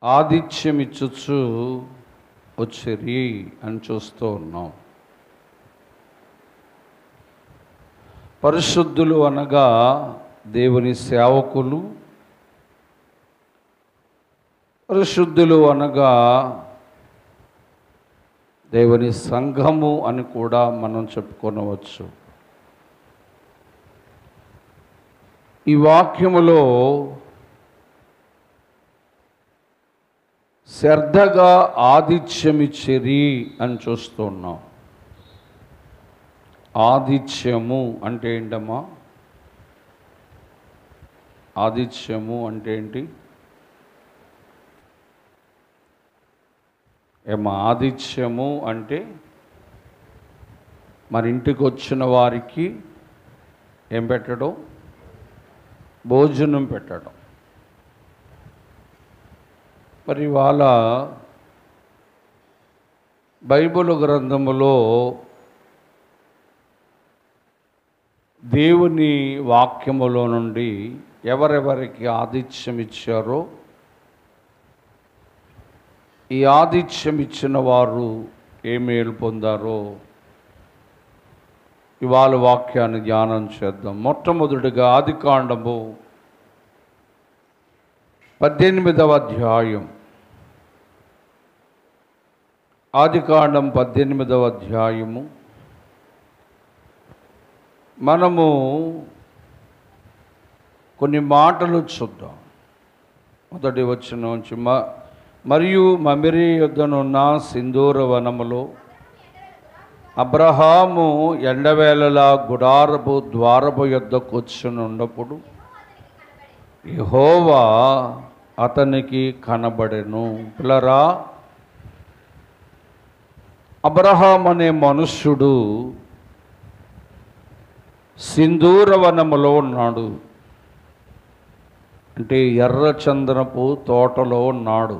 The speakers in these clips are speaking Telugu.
ఆతిథ్యమిచ్చుచు వచ్చిరి అని చూస్తూ ఉన్నాం. పరిశుద్ధులు అనగా దేవుని సేవకులు, పరిశుద్ధులు అనగా దేవుని సంఘము అని కూడా మనం చెప్పుకొనవచ్చు. ఈ వాక్యములో శ్రద్ధగా ఆతిథ్యమిచ్చిరి అని చూస్తున్నాం. ఆతిథ్యము అంటే ఏంటమ్మా? ఆతిథ్యము అంటే ఏంటి? ఏమా ఆతిథ్యము అంటే మన ఇంటికి వచ్చిన వారికి ఏం పెట్టడం? భోజనం పెట్టడం. మరి ఇవాళ బైబిల్ గ్రంథములో దేవుని వాక్యములో నుండి ఎవరెవరికి ఆతిథ్యం ఇచ్చారో, ఈ ఆతిథ్యం ఇచ్చిన వారు ఏ మేలు పొందారో ఇవాళ వాక్యాన్ని ధ్యానం చేద్దాం. మొట్టమొదటిగా ఆదికాండము 18వ అధ్యాయం. ఆదికాండం 18వ అధ్యాయము. మనము కొన్ని మాటలు చూద్దాం. మొదటి వచనం నుంచి, మరియు మమిరి యొద్దనున్న సింధూర వనములో అబ్రహాము ఎండవేళలా గుడారపు ద్వారపు యొద్ద కూర్చునున్నప్పుడు యెహోవా అతనికి కనబడెను. పిల్లరా, అబ్రహాం అనే మనుష్యుడు సింధూరవనములో ఉన్నాడు. అంటే ఎర్రచందనపు తోటలో ఉన్నాడు.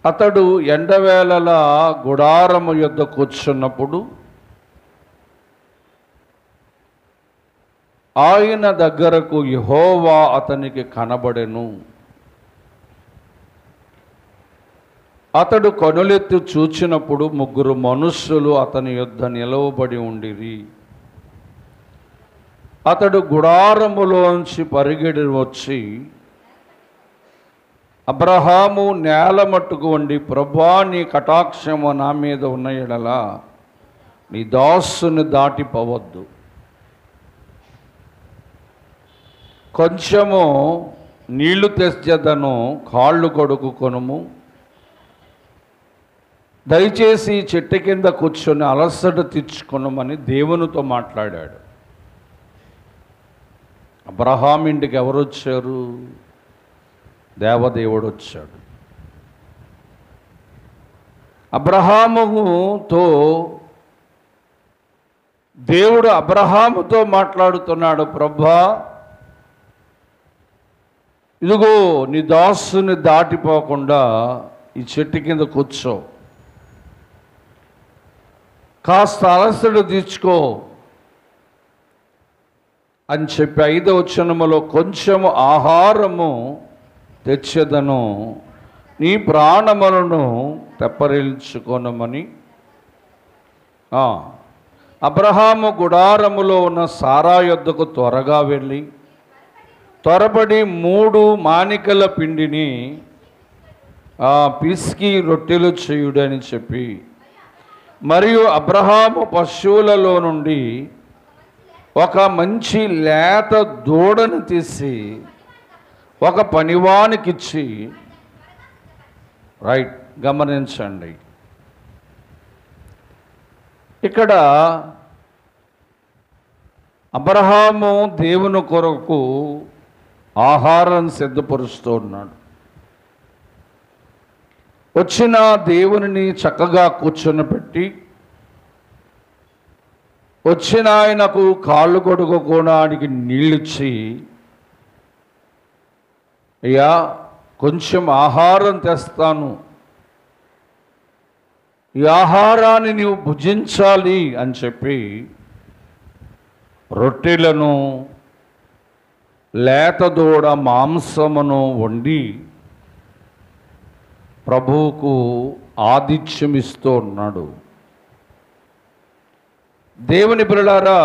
అతడు ఎండవేళలా గుడారము యొద్ద కూర్చున్నప్పుడు ఆయన దగ్గరకు యెహోవా అతనికి కనబడెను. అతడు కనులెత్తి చూచినప్పుడు 3 మనుష్యులు అతని యొద్ద నిలవబడి ఉండిరి. అతడు గుడారములోంచి పరిగెడి వచ్చి అబ్రహాము నేల మట్టుకు వండి, ప్రభువా, నీ కటాక్షము నా మీద ఉన్న యెడల నీ దాసుని దాటిపోవద్దు. కొంచెము నీళ్లు తెచ్చేదను, కాళ్ళు కడుక్కుకొనుము. దయచేసి చెట్టు కింద కూర్చొని అలసట తీర్చుకొనమని దేవునితో మాట్లాడాడు. అబ్రహాం ఇంటికి ఎవరు వచ్చారు? దేవదేవుడు వచ్చాడు. అబ్రహాముతో దేవుడు అబ్రహాముతో మాట్లాడుతున్నాడు. ప్రభువా, ఇదిగో నీ దాసుని దాటిపోకుండా ఈ చెట్టు కింద కూర్చో, కాస్త అలసట తీర్చుకో అని చెప్పి 5వ వచనములో, కొంచెము ఆహారము తెచ్చేదను, నీ ప్రాణములను తెప్పరిల్చుకొనమని. అబ్రహాము గుడారములో ఉన్న సారా యొద్దకు త్వరగా వెళ్ళి త్వరపడి 3 మానికల పిండిని పిసికి రొట్టెలు చేయుడని చెప్పి, మరియు అబ్రహాము పశువులలో నుండి ఒక మంచి లేత దూడను తీసి ఒక పనివానికిచ్చి, రైట్, గమనించండి, ఇక్కడ అబ్రహాము దేవుని కొరకు ఆహారం సిద్ధపరుస్తూ ఉన్నాడు. వచ్చిన దేవుని చక్కగా కూర్చొని వచ్చిన ఆయనకు కాళ్ళు కడుక్కోవడానికి నీళ్ళిచ్చి, అయ్యా, కొంచెం ఆహారం తెస్తాను, ఈ ఆహారాన్ని నీవు భుజించాలి అని చెప్పి రొట్టెలను లేత దూడ మాంసమును వండి ప్రభువుకు ఆతిథ్యం ఇస్తూ ఉన్నాడు. దేవుని పిల్లలారా,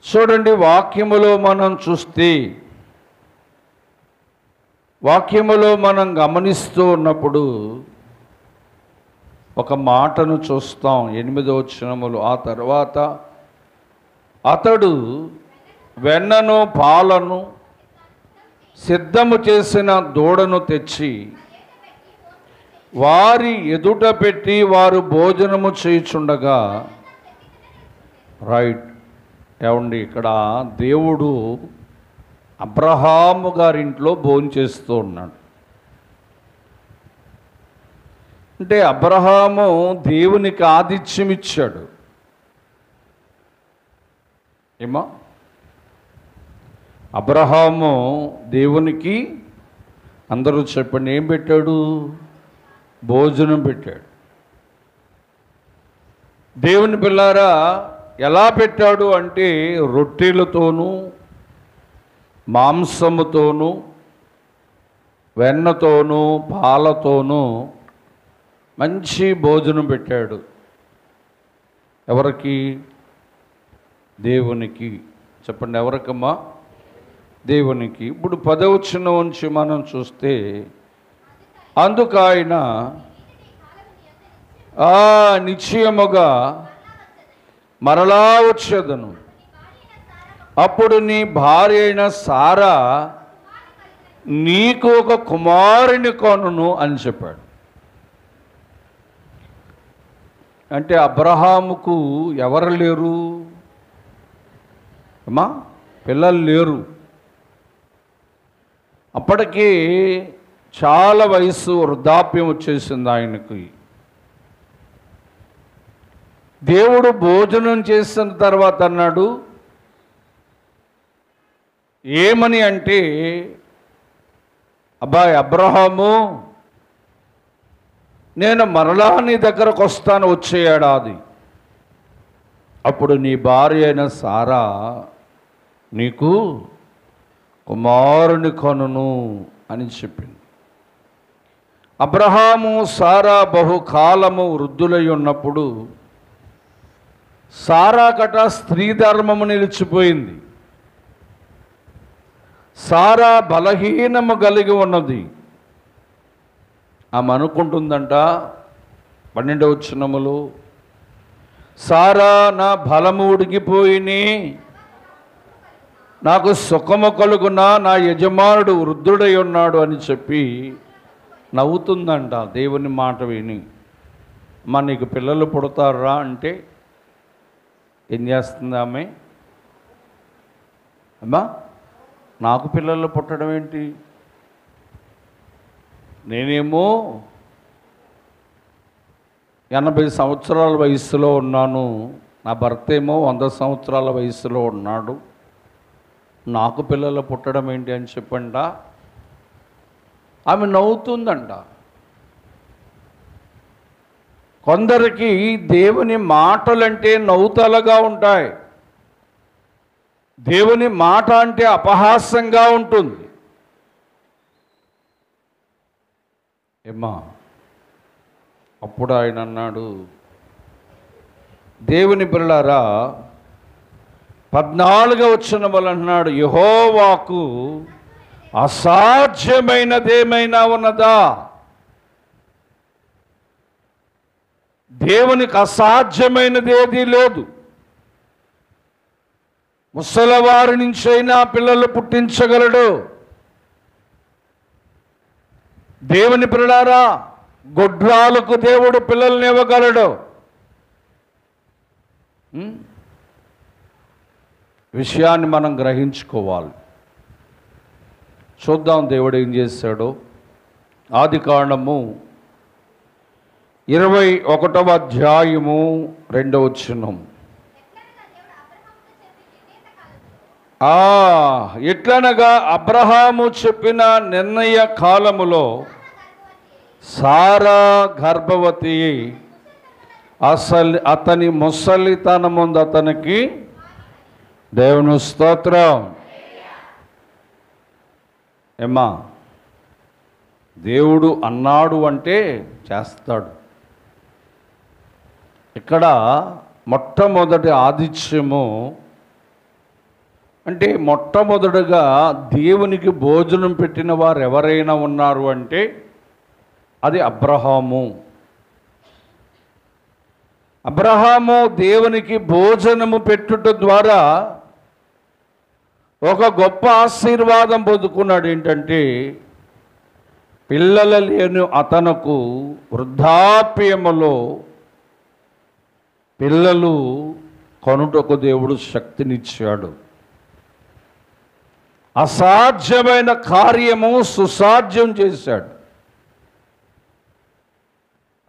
చూడండి, వాక్యములో మనం చూస్తే, వాక్యములో మనం గమనిస్తూ ఉన్నప్పుడు ఒక మాటను చూస్తాం. 8వ వచనములో, ఆ తర్వాత అతడు వెన్నను పాలను సిద్ధము చేసిన దూడను తెచ్చి వారి ఎదుట పెట్టి వారు భోజనము చేయుచుండగా, రైట్ ఏమండి, ఇక్కడ దేవుడు అబ్రహాము గారింట్లో భోంచేస్తూ ఉన్నాడు. అంటే అబ్రహాము దేవునికి ఆతిథ్యం ఇచ్చాడు. ఏమా, అబ్రహాము దేవునికి, అందరూ చెప్పండి, ఏం పెట్టాడు? భోజనం పెట్టాడు. దేవుని పిల్లారా, ఎలా పెట్టాడు అంటే రొట్టెలతోనూ మాంసముతోనూ వెన్నతోనూ పాలతోనూ మంచి భోజనం పెట్టాడు. ఎవరికి? దేవునికి. చెప్పండి, ఎవరికమ్మా? దేవునికి. ఇప్పుడు 10వ వచనం నుంచి మనం చూస్తే, అందుకు ఆయన నిశ్చయముగా మరలా వచ్చేదను, అప్పుడు నీ భార్య అయిన సారా నీకు ఒక కుమారుని కొనును అని చెప్పాడు. అంటే అబ్రహాముకు ఎవరు లేరు అమ్మా? పిల్లలు లేరు. అప్పటికీ చాలా వయసు, వృద్ధాప్యం వచ్చేసింది ఆయనకి. దేవుడు భోజనం చేసిన తర్వాత అన్నాడు ఏమని అంటే, అబ్బాయి అబ్రహాము, నేను మరలా నీ దగ్గరకు వస్తాను వచ్చే ఏడాది, అప్పుడు నీ భార్య అయిన సారా నీకు కుమారుని కొనును అని చెప్పింది. అబ్రహాము సారా బహుకాలము వృద్ధులై ఉన్నప్పుడు సారా కట స్త్రీ ధర్మము నిలిచిపోయింది. సారా బలహీనము కలిగి ఉన్నది. ఆమె అనుకుంటుందంట 12వ వచనములో, సారా నా బలము ఉడిగిపోయిని, నాకు సుఖము కలుగునా, నా యజమానుడు వృద్ధుడై ఉన్నాడు అని చెప్పి నవ్వుతుందంట దేవుని మాట విని. అమ్మా, నీకు పిల్లలు పుడతారా అంటే ఏం చేస్తుంది ఆమె? అమ్మా, నాకు పిల్లలు పుట్టడం ఏంటి, నేనేమో 80 సంవత్సరాల వయసులో ఉన్నాను, నా భర్త ఏమో 100 సంవత్సరాల వయసులో ఉన్నాడు, నాకు పిల్లలు పుట్టడం ఏంటి అని చెప్పంట ఆమె నవ్వుతుందంట. కొందరికి దేవుని మాటలంటే నవ్వుతలగా ఉంటాయి, దేవుని మాట అంటే అపహాస్యంగా ఉంటుంది. ఏమ్మా, అప్పుడు ఆయన అన్నాడు, దేవుని పిల్లలారా 14వ వచనములో అన్నాడు, యెహోవాకు అసాధ్యమైనదేమైనా ఉన్నదా? దేవునికి అసాధ్యమైనది ఏదీ లేదు. ముసలివారి నుంచైనా పిల్లలు పుట్టించగలడు. దేవుని పిల్లలారా, గొడ్రాలకు దేవుడు పిల్లల్ని ఇవ్వగలడు. విషయాన్ని మనం గ్రహించుకోవాలి. చూద్దాం దేవుడు ఏం చేశాడో. ఆదికాండము 21వ అధ్యాయము 2వ వచనం. ఎట్లనగా అబ్రహాము చెప్పిన నిర్ణయ కాలములో సారా గర్భవతి, అతని ముసలితనముందు అతనికి దేవుని స్తోత్రం. ఏమ్మా, దేవుడు అన్నాడు అంటే చేస్తాడు. ఇక్కడ మొట్టమొదటి ఆదిత్యము అంటే మొట్టమొదటిగా దేవునికి భోజనం పెట్టిన వారు ఎవరైనా ఉన్నారు అంటే అది అబ్రహాము. అబ్రహాము దేవునికి భోజనము పెట్టుట ద్వారా ఒక గొప్ప ఆశీర్వాదం పొందుకున్నాడు. ఏంటంటే పిల్లలు లేని అతనుకు వృద్ధాప్యములో పిల్లలు కొనుటకు దేవుడు శక్తినిచ్చాడు. అసాధ్యమైన కార్యము సుసాధ్యం చేశాడు.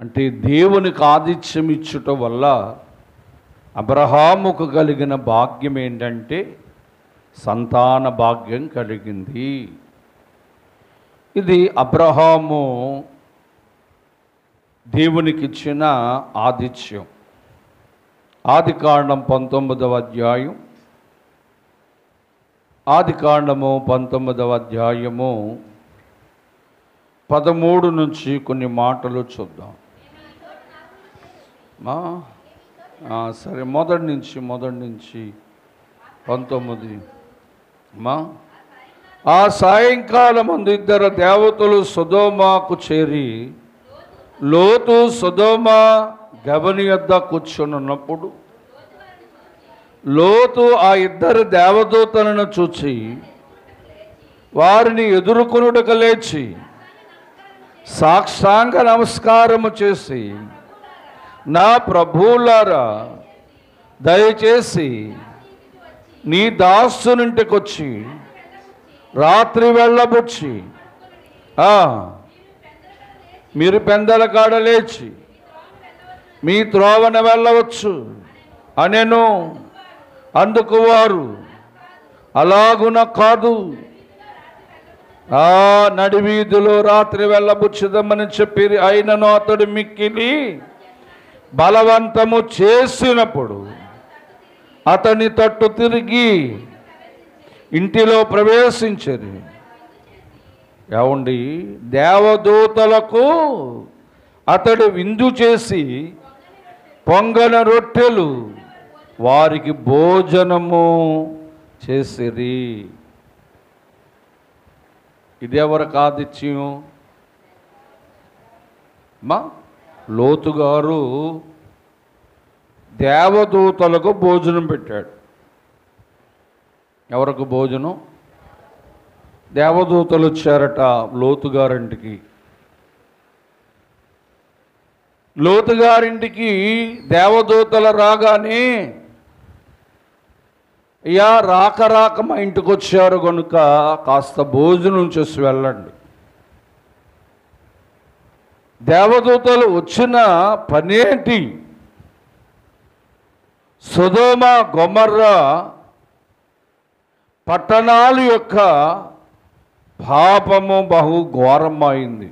అంటే దేవునికి ఆతిథ్యం ఇచ్చుట వల్ల అబ్రహాముకు కలిగిన భాగ్యం ఏంటంటే సంతాన భాగ్యం కలిగింది. ఇది అబ్రహాము దేవునికి ఇచ్చిన ఆతిథ్యం. ఆదికాండం 19వ అధ్యాయం, ఆదికాండము 19వ అధ్యాయము 13 నుంచి కొన్ని మాటలు చూద్దాం. సరే, మొదటి నుంచి 19. ఆ సాయంకాలం మందు ఇద్దరు దేవతలు సొదొమకు చేరి లోతు సొదొమ గవని యొద్ద కూర్చున్నప్పుడు లోతు ఆ ఇద్దరు దేవదూతలను చూచి వారిని ఎదుర్కొనుటకు లేచి సాష్టాంగ నమస్కారము చేసి, నా ప్రభువులారా, దయచేసి నీ దాసునింటికి వచ్చి రాత్రి వెళ్ళబుచ్చి మీరు పెందల కాడ లేచి మీ త్రోవన వెళ్ళవచ్చు అనెను. అందుకు వారు, అలాగున కాదు, నడివీధిలో రాత్రి వెళ్ళబుచ్చుదామని చెప్పి అయినను అతడు మిక్కిలి బలవంతము చేసినప్పుడు అతని తట్టు తిరిగి ఇంటిలో ప్రవేశించరు. ఏమండి, దేవదూతలకు అతడు విందు చేసి పొంగన రొట్టెలు వారికి భోజనము చేసిరి. ఇదెవరికి ఆతిథ్యం? లోతు గారు దేవదూతలకు భోజనం పెట్టాడు. ఎవరికి భోజనం? దేవదూతలు వచ్చారట లోతు గారింటికి. లోతు గారింటికి దేవదూతలు రాగానే, అయ్యా రాక మా ఇంటికి వచ్చారు కనుక కాస్త భోజనం చేసి వెళ్ళండి. దేవదూతలు వచ్చిన పనేంటి? సొదొమ గొమొర్రా పట్టణాల యొక్క పాపము బహు ఘోరమైంది.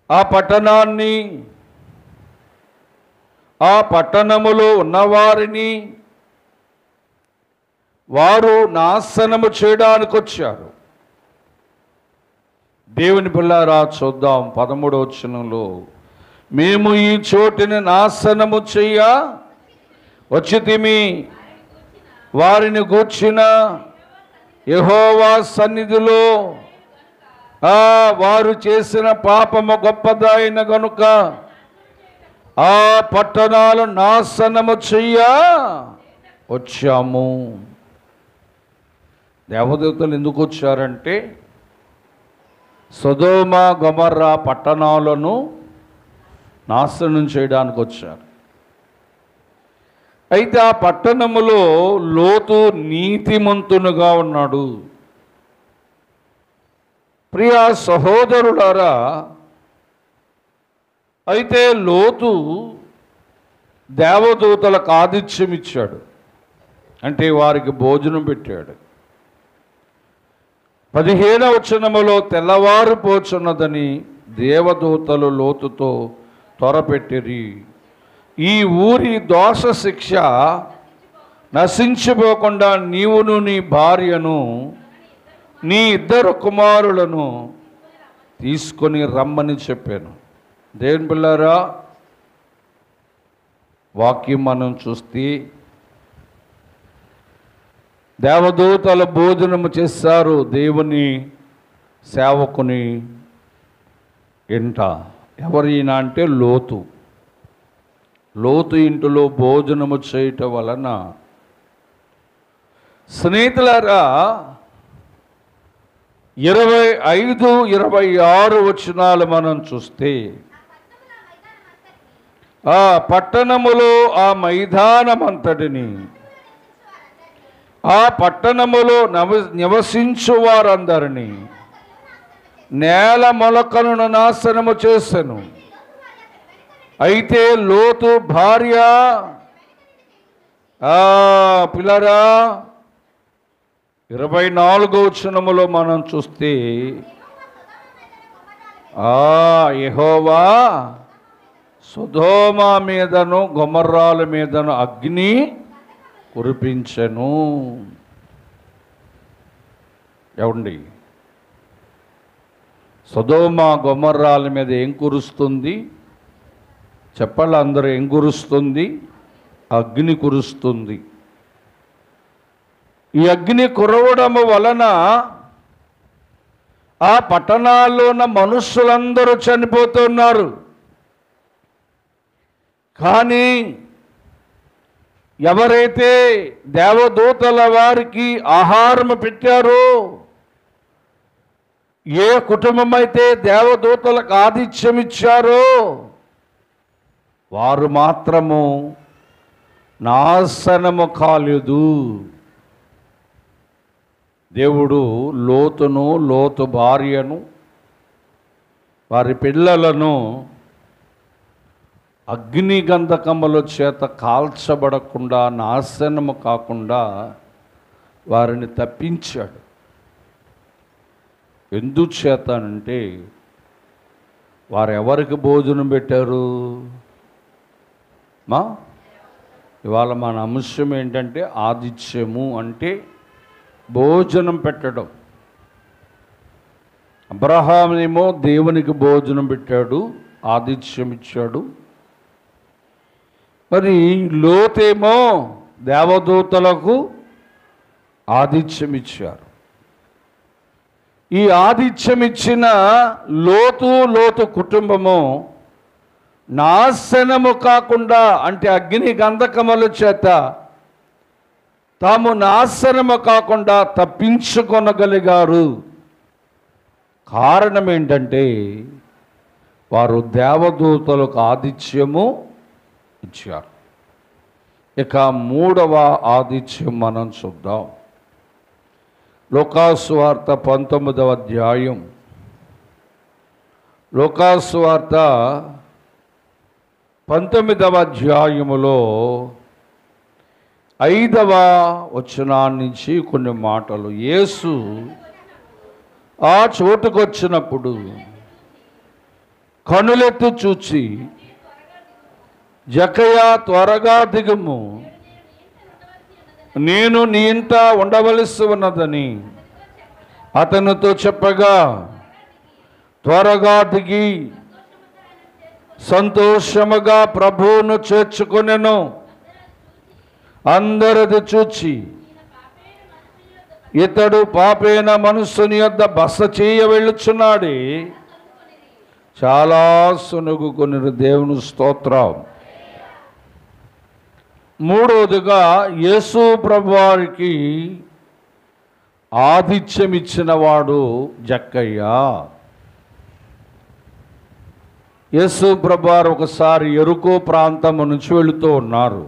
ఆ పట్టణాన్ని, ఆ పట్టణములో ఉన్నవారిని వారు నాశనము చేయడానికి వచ్చారు. దేవుని పిల్లారా, చూద్దాం 13వ వచనంలో, మేము ఈ చోటిని నాశనము చెయ్య వచ్చితిమి, వారిని గూర్చిన యెహోవా సన్నిధిలో వారు చేసిన పాపము గొప్పదైన గనుక ఆ పట్టణాలు నాశనము చెయ్య వచ్చాము. దేవదూతలు ఎందుకు వచ్చారంటే సొదొమ గొమొర్రా పట్టణాలను నాశనం చేయడానికి వచ్చారు. అయితే ఆ పట్టణములో లోతు నీతిమంతునుగా ఉన్నాడు. ప్రియ సహోదరులారా, అయితే లోతు దేవదూతలకు ఆతిథ్యం ఇచ్చాడు, అంటే వారికి భోజనం పెట్టాడు. 15వ వచనములో తెల్లవారిపోచున్నదని దేవదూతలు లోతుతో త్వరపెట్టిరి. ఈ ఊరి దోష శిక్ష నశించిపోకుండా నీవును నీ భార్యను నీ 2 కుమారులను తీసుకొని రమ్మని చెప్పాను. దేవుని పిల్లారా, వాక్యం మనం చూస్తే దేవదూతల భోజనము చేశారు దేవుని సేవకుని ఇంట. ఎవరైనా అంటే లోతు ఇంటిలో భోజనము చేయటం వలన, స్నేహితులారా, 25, 26 వచనాలు మనం చూస్తే, ఆ పట్టణములో ఆ మైదానమంతటిని, ఆ పట్టణములో నివసించు వారందరినీ నేల మొలకలను నాశనము చేసెను. అయితే లోతు భార్య, పిల్లరా, 24వ వచనములో మనం చూస్తే, యెహోవా సొదొమ మీదను గొమొర్రాల మీదను అగ్ని కురిపించెను. ఏమండి, సొదొమ గొమొర్రాల మీద ఏం కురుస్తుంది చెప్పాలి? అందరూ ఏం కురుస్తుంది? అగ్ని కురుస్తుంది. ఈ అగ్ని కురవడము వలన ఆ పట్టణాల్లో ఉన్న మనుషులందరూ చనిపోతున్నారు. కానీ ఎవరైతే దేవదూతల వారికి ఆహారం పెట్టారో, ఏ కుటుంబం అయితే దేవదూతలకు ఆతిథ్యం ఇచ్చారో, వారు మాత్రము నాశనము కాలేదు. దేవుడు లోతు భార్యను, వారి పిల్లలను అగ్ని గంధకముల చేత కాల్చబడకుండా, నాశనము కాకుండా వారిని తప్పించాడు. ఎందుచేత అంటే, వారు ఎవరికి భోజనం పెట్టారు? ఇవాళ మన అంశం ఏంటంటే, ఆతిథ్యము అంటే భోజనం పెట్టడం. అబ్రహామునేమో దేవునికి భోజనం పెట్టాడు, ఆతిథ్యం ఇచ్చాడు. మరి లోతేమో దేవదూతలకు ఆతిథ్యం ఇచ్చారు. ఈ ఆతిథ్యం ఇచ్చిన లోతు కుటుంబము నాశనము కాకుండా, అంటే అగ్ని గంధకముల చేత తాము నాశనము కాకుండా తప్పించుకొనగలిగారు. కారణం ఏంటంటే, వారు దేవదూతలకు ఆతిథ్యము ఇచ్చారు. ఇక 3వ ఆతిథ్యం మనం చూద్దాం. లూకాసు వార్త 19వ అధ్యాయం. లూకాసు వార్త 19వ అధ్యాయములో 5వ వచనం నుంచి కొన్ని మాటలు. యేసు ఆ చోటుకు వచ్చినప్పుడు కనులెత్తి చూచి, జక్కయ్య త్వరగా దిగుము, నేను నీ ఇంట ఉండవలసి ఉన్నదని అతనితో చెప్పగా, త్వరగా దిగి సంతోషముగా ప్రభువును చేర్చుకొనెను. అందరిది చూచి, ఇతడు పాపైన మనుషుని యొద్ద బస చేయ వెళ్ళుచున్నాడే, చాలా సునుగుకొనిరు. దేవుని స్తోత్రం. 3వదిగా యేసు ప్రభువారికి ఆతిథ్యం ఇచ్చిన వాడు జక్కయ్య. యేసు ప్రభువారు ఒకసారి యెరికో ప్రాంతము నుంచి వెళుతూ ఉన్నారు.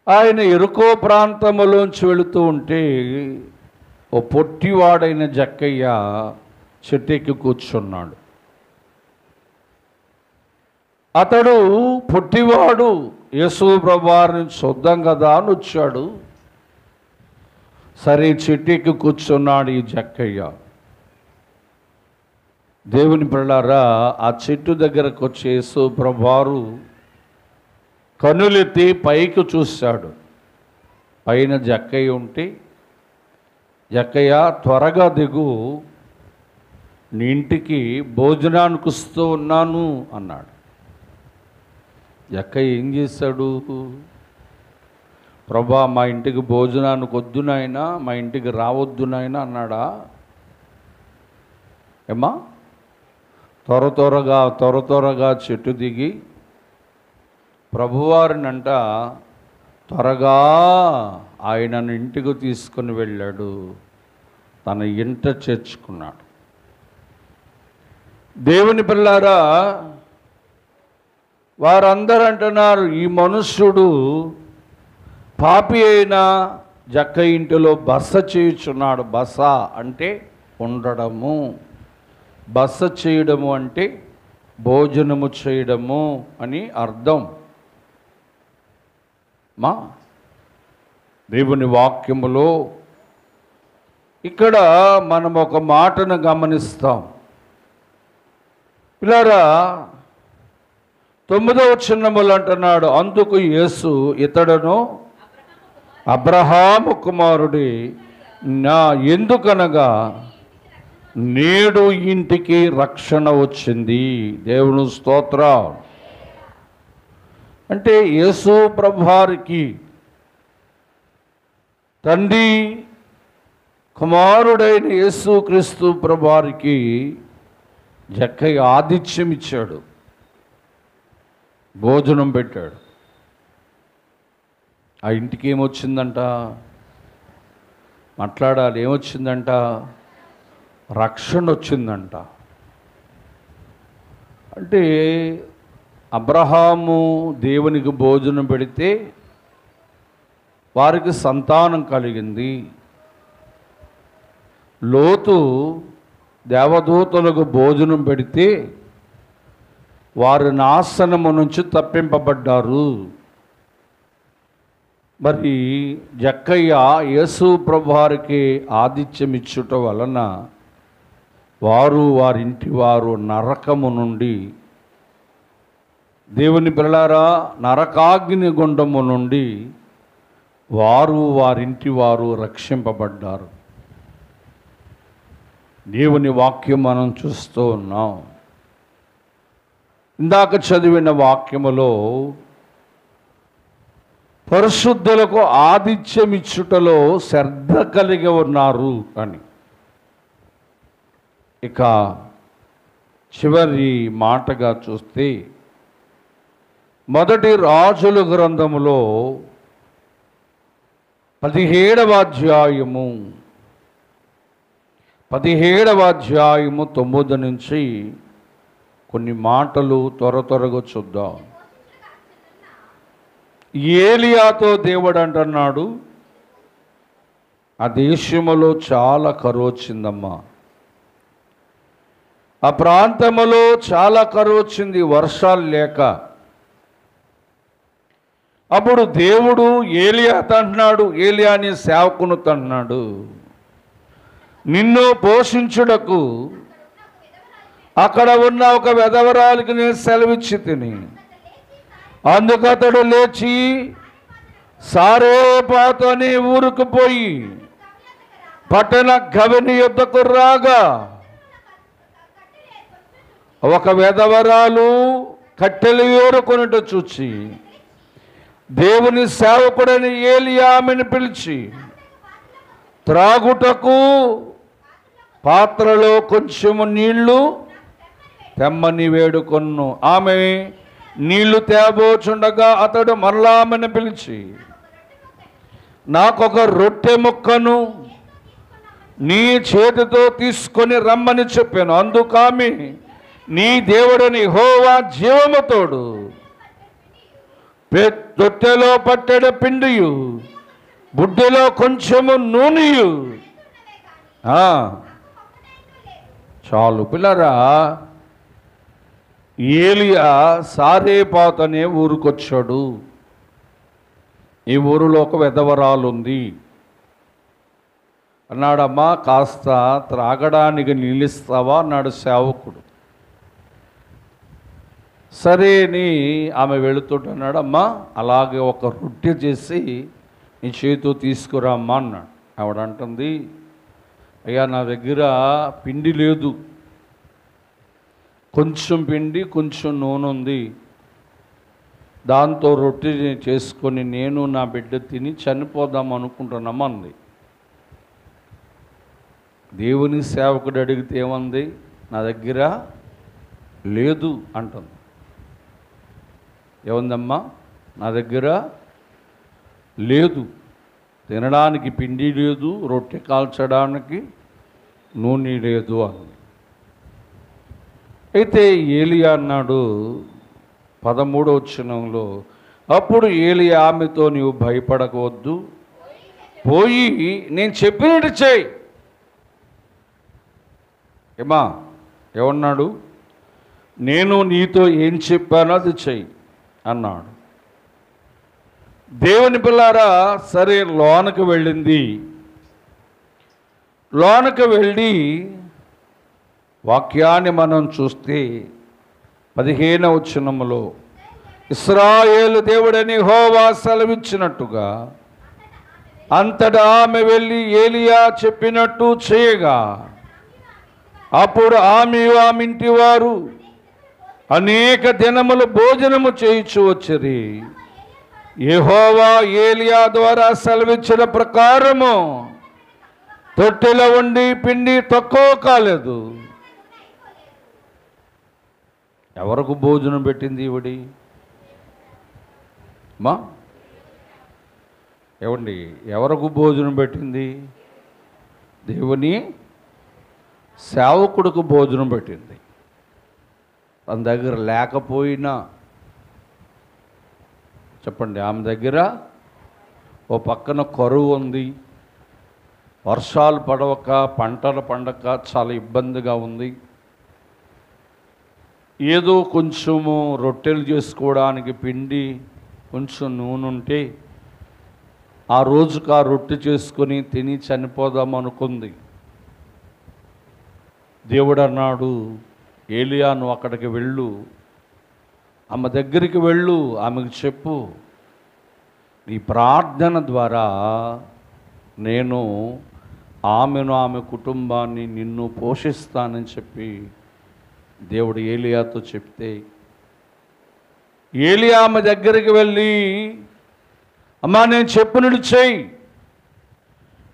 ఆయన యెరికో ప్రాంతములోంచి వెళుతూ ఉంటే, ఓ పొట్టివాడైన జక్కయ్య చెట్టెక్కి కూర్చున్నాడు. అతడు పొట్టివాడు, యేసు ప్రభువారిని చూద్దాం కదా అని వచ్చాడు. సరే, చెట్టెక్కి కూర్చున్నాడు ఈ జక్కయ్య. దేవుని పిల్లారా, ఆ చెట్టు దగ్గరకు వచ్చి యేసు ప్రభువారు కనులెత్తి పైకి చూశాడు. పైన జక్కయ్య ఉంటే, జక్కయ్య త్వరగా దిగు, నీ ఇంటికి భోజనానికి వస్తూ ఉన్నాను అన్నాడు. జక్కయ్య ఏం చేశాడు? ప్రభా, మా ఇంటికి భోజనానికి వద్దు నాయనా, మా ఇంటికి రావద్దు నాయనా అన్నాడా? ఏమ్మా, త్వర త్వరగా చెట్టు దిగి ప్రభువారినంట త్వరగా ఆయనను ఇంటికి తీసుకుని వెళ్ళాడు, తన ఇంట చేర్చుకున్నాడు. దేవుని పిల్లారా, వారందరూ అంటున్నారు, ఈ మనుష్యుడు పాపి అయిన జక్కయ్య ఇంటిలో బస చేయుచున్నాడు. బస అంటే ఉండడము, బస చేయడము అంటే భోజనము చేయడము అని అర్థం. మా దేవుని వాక్యములో ఇక్కడ మనం ఒక మాటను గమనిస్తాం. పిల్లారా, 9వ వచనములు అంటున్నాడు, అందుకు యేసు ఇతడును అబ్రహాము కుమారుడి నా, ఎందుకనగా నేడు ఇంటికి రక్షణ వచ్చింది. దేవుని స్తోత్రం. అంటే యేసు ప్రభువారికి తండ్రి కుమారుడైన యేసుక్రీస్తు ప్రభువారికి జక్కయ్య ఆతిథ్యం ఇచ్చాడు, భోజనం పెట్టాడు. ఆ ఇంటికి ఏమొచ్చిందంట? మాట్లాడాలి. ఏమొచ్చిందంట? రక్షణ వచ్చిందంట. అంటే అబ్రహాము దేవునికి భోజనం పెడితే వారికి సంతానం కలిగింది. లోతు దేవదూతలకు భోజనం పెడితే వారి నాశనము నుంచి తప్పింపబడ్డారు. మరి జక్కయ్య యేసు ప్రభువారికి ఆతిథ్యం ఇచ్చుట వలన వారింటి వారు నరకము నుండి, దేవుని పిల్లారా, నరకాగ్ని గుండము నుండి వారింటి వారు రక్షింపబడ్డారు. దేవుని వాక్యం మనం చూస్తూ ఉన్నాం. ఇందాక చదివిన వాక్యములో పరిశుద్ధులకు ఆతిథ్యం ఇచ్చుటలో శ్రద్ధ కలిగి ఉన్నారు అని. ఇక చివరి మాటగా చూస్తే మొదటి రాజుల గ్రంథములో 17వ అధ్యాయము 9 నుంచి కొన్ని మాటలు త్వరగా చూద్దాం. ఏలియాతో దేవుడు అంటున్నాడు, ఆ దేశములో చాలా కరువు వచ్చిందమ్మా, ఆ ప్రాంతములో చాలా కరువు వచ్చింది, వర్షాలు లేక. అప్పుడు దేవుడు ఏలియాతో అంటున్నాడు, ఏలియాని సేవకునితో అంటున్నాడు, నిన్ను పోషించుటకు అక్కడ ఉన్న ఒక విధవరాలికి నేను సెలవిచ్చి తిని. అందుకు అతడు లేచి సారేపాతు అనే ఊరుకు పోయి పట్టణ గవిని యుద్ధకు రాగా ఒక విధవరాలు కట్టెలు ఏరుకొనుట చూచి దేవుని సేవకుడని ఏలియా ఆమెను పిలిచి త్రాగుటకు పాత్రలో కొంచెము నీళ్లు తెమ్మని వేడుకొన్ను. ఆమె నీళ్లు తేబోచుండగా అతడు మరలా ఆమెను పిలిచి నాకొక రొట్టె ముక్కను నీ చేతితో తీసుకొని రమ్మని చెప్పాను. అందుకు ఆమె నీ దేవుడని యెహోవా జీవముతోడు తొట్టెలో పట్టెడ పిండియు బుడ్డిలో కొంచెము నూనెయు. చాలు పిల్లరా, ఏలియా సారేపాతు అనే ఊరుకొచ్చాడు. ఈ ఊరిలో ఒక విధవరాలు ఉంది అన్నాడమ్మా, కాస్త త్రాగడానికి నిలుస్తావా అన్నాడు సేవకుడు. సరే అని ఆమె వెళుతుంటున్నాడు. అమ్మా అలాగే ఒక రొట్టె చేసి నీ చేతితో తీసుకురామ్మా అన్నాడు. ఆవిడ అంటుంది, అయ్యా నా దగ్గర పిండి లేదు, కొంచెం పిండి కొంచెం నూనె ఉంది, దాంతో రొట్టె చేసుకొని నేను నా బిడ్డ తిని చనిపోదాం అనుకుంటున్నామంది. దేవుని సేవకుడు అడిగితే ఏమంది? నా దగ్గర లేదు అంటుంది. ఏముందమ్మా? నా దగ్గర లేదు, తినడానికి పిండి లేదు, రొట్టె కాల్చడానికి నూనె లేదు అంది. అయితే ఏలియా అన్నాడు 13వ వచనంలో, అప్పుడు ఏలియా ఆమెతో నీవు భయపడకవద్దు, పోయి నేను చెప్పినట్టు చేయి. ఏమా ఏమన్నాడు? నేను నీతో ఏం చెప్పానో అది చెయ్యి అన్నాడు. దేవుని పిల్లారా, సరే లోనకు వెళ్ళింది. లోనకు వెళ్ళి వాక్యాన్ని మనం చూస్తే 15వ వచనములో, ఇశ్రాయేలు దేవుడని యెహోవా సెలవిచ్చినట్టుగా అంతటా ఆమె వెళ్ళి ఏలియా చెప్పినట్టు చేయగా, అప్పుడు ఆమెయు ఆమె ఇంటి వారు అనేక దినములు భోజనము చేయించు వచ్చిరి. యెహోవా ఏలియా ద్వారా సెలవిచ్చిన ప్రకారము తొట్టెలో ఉండి పిండి తక్కువ కాలేదు. ఎవరికి భోజనం పెట్టింది ఈవిడి? మా ఏమండి, ఎవరికి భోజనం పెట్టింది? దేవుని సేవకుడికి భోజనం పెట్టింది. తన దగ్గర లేకపోయినా చెప్పండి, ఆమె దగ్గర ఓ పక్కన కరువు ఉంది, వర్షాలు పడవక పంటలు పండక చాలా ఇబ్బందిగా ఉంది. ఏదో కొంచెము రొట్టెలు చేసుకోవడానికి పిండి కొంచెం నూనె ఉంటే ఆ రోజుకు ఆ రొట్టె చేసుకొని తిని చనిపోదాం అనుకుంది. దేవుడు అన్నాడు, ఏలియా నువ్వు అక్కడికి వెళ్ళు, ఆమె దగ్గరికి వెళ్ళు, ఆమెకు చెప్పు, నీ ప్రార్థన ద్వారా నేను ఆమెను ఆమె కుటుంబాన్ని నిన్ను పోషిస్తానని చెప్పి దేవుడు ఏలియాతో చెప్తే, ఏలియా ఆమె దగ్గరికి వెళ్ళి, అమ్మా నేను చెప్పినట్టు చెయ్యి,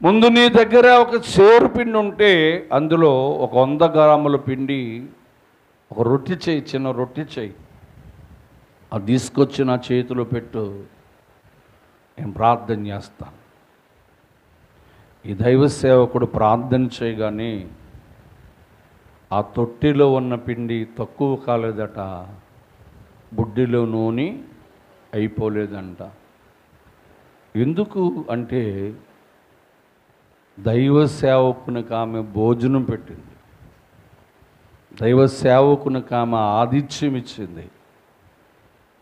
ముందు నీ దగ్గర ఒక సేరు పిండి ఉంటే అందులో ఒక 100 గ్రాముల పిండి ఒక రొట్టె చేయి, చిన్న రొట్టె చేయి, అది తీసుకొచ్చి నా చేతిలో పెట్టు, నేను ప్రార్థన చేస్తాను. ఈ దైవ సేవకుడు ప్రార్థన చేయగానే ఆ తొట్టిలో ఉన్న పిండి తక్కువ కాలేదట, బుడ్డిలో నూనె అయిపోలేదంట. ఎందుకు అంటే దైవ సేవకునికి ఆమె భోజనం పెట్టింది, దైవ సేవకునికి ఆమె ఆతిథ్యం ఇచ్చింది.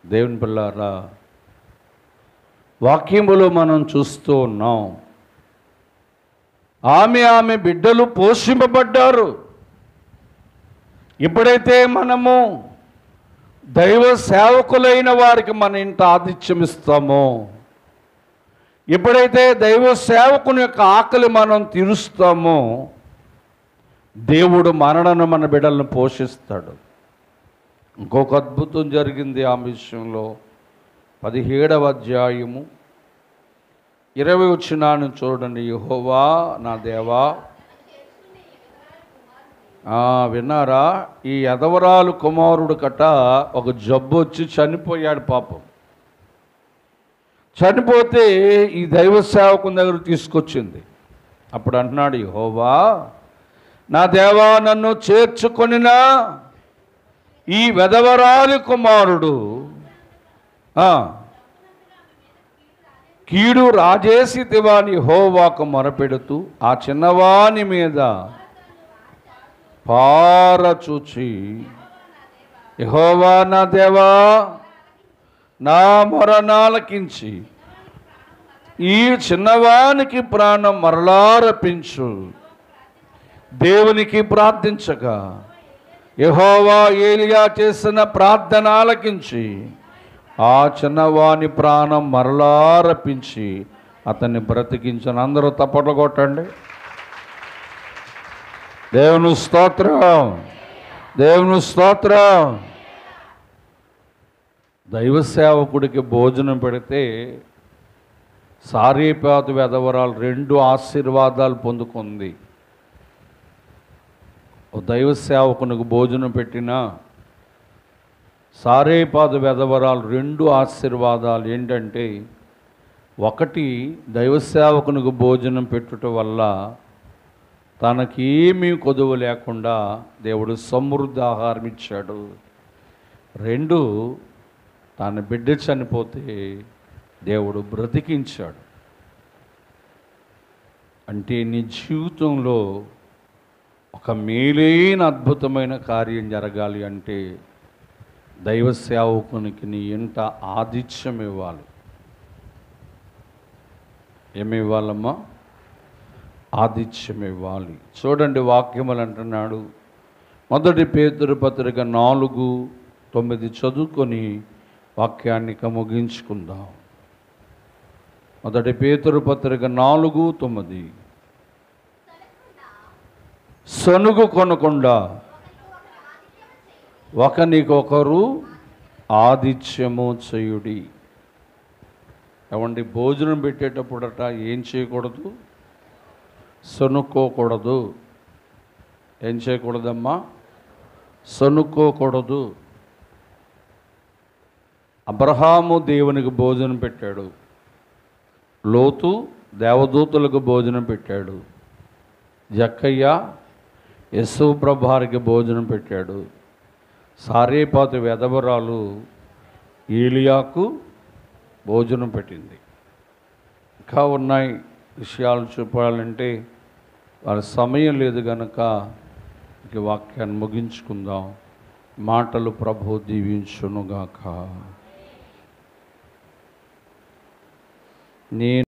దేవుని పిల్లారా, వాక్యములో మనం చూస్తూ ఉన్నాం, ఆమె బిడ్డలు పోషింపబడ్డారు. ఎప్పుడైతే మనము దైవ సేవకులైన వారికి మన ఇంట ఆతిథ్యం ఇస్తామో, ఎప్పుడైతే దైవ సేవకుని యొక్క ఆకలి మనం తీరుస్తామో, దేవుడు మనలను మన బిడ్డలను పోషిస్తాడు. ఇంకొక అద్భుతం జరిగింది ఆ విషయంలో. 17వ అధ్యాయము 20 వచనాన్ని చూడండి. యెహోవా నా దేవా, విన్నారా? ఈ యదవరాలు కుమారుడు కట ఒక జబ్బు వచ్చి చనిపోయాడు పాపం. చనిపోతే ఈ దైవ సేవకుని దగ్గర తీసుకొచ్చింది. అప్పుడు అంటున్నాడు, యెహోవా నా దేవా, నన్ను చేర్చుకొనినా ఈ వెధవరాలి కుమారుడు కీడు రాజేసి దివాని యెహోవాకు మొరపెడుతూ ఆ చిన్నవాని మీద పారచూచి, యెహోవా నా దేవా, నా మొరనాలకించి ఈ చిన్నవానికి ప్రాణం మరలా రప్పించు. దేవునికి ప్రార్థించగా యెహోవా ఏలియా చేసిన ప్రార్థన ఆలకించి ఆ చిన్నవాని ప్రాణం మరలా రప్పించి అతన్ని బ్రతికించిన. అందరూ తప్పట్లు కొట్టండి. దేవుని స్తోత్రం, దేవుని స్తోత్రం. దైవ సేవకుడికి భోజనం పెడితే సారీపాతు వెధవరాలు 2 ఆశీర్వాదాలు పొందుకుంది. ఓ దైవ సేవకునికి భోజనం పెట్టిన సారీపాతు వెధవరాలు 2 ఆశీర్వాదాలు ఏంటంటే, ఒకటి, దైవ సేవకునికి భోజనం పెట్టుట వల్ల తనకేమీ కొదువ లేకుండా దేవుడు సమృద్ధి ఆహారం ఇచ్చాడు. 2, తన బిడ్డ చనిపోతే దేవుడు బ్రతికించాడు. అంటే నీ జీవితంలో ఒక మేలైన అద్భుతమైన కార్యం జరగాలి అంటే దైవ సేవకునికి నీ ఇంట ఆతిథ్యం ఇవ్వాలి. ఏమి ఇవ్వాలమ్మా? ఆతిథ్యం ఇవ్వాలి. చూడండి, వాక్యములు అంటున్నాడు. 1 పేతురు పత్రిక 4:9 చదువుకొని వాక్యాన్ని ముగించుకుందాం. 1 పేతురు పత్రిక 4:9. సనుగు కొనకుండా ఒకరికొకరు ఆతిథ్యము చేయుడి. ఏమండి, భోజనం పెట్టేటప్పుడట ఏం చేయకూడదు? సనుక్కోకూడదు. ఏం చేయకూడదమ్మా? సనుక్కోకూడదు. అబ్రహాము దేవునికి భోజనం పెట్టాడు. లోతు దేవదూతలకు భోజనం పెట్టాడు. జక్కయ్య యేసు ప్రభువారికి భోజనం పెట్టాడు. సారీపాతు వెధవరాలు ఏలియాకు భోజనం పెట్టింది. ఇంకా ఉన్నాయి విషయాలు చెప్పాలంటే వారి సమయం లేదు కనుక ఇక వాక్యాన్ని ముగించుకుందాం. మాటలు ప్రభువు దీవించునుగాక. నేను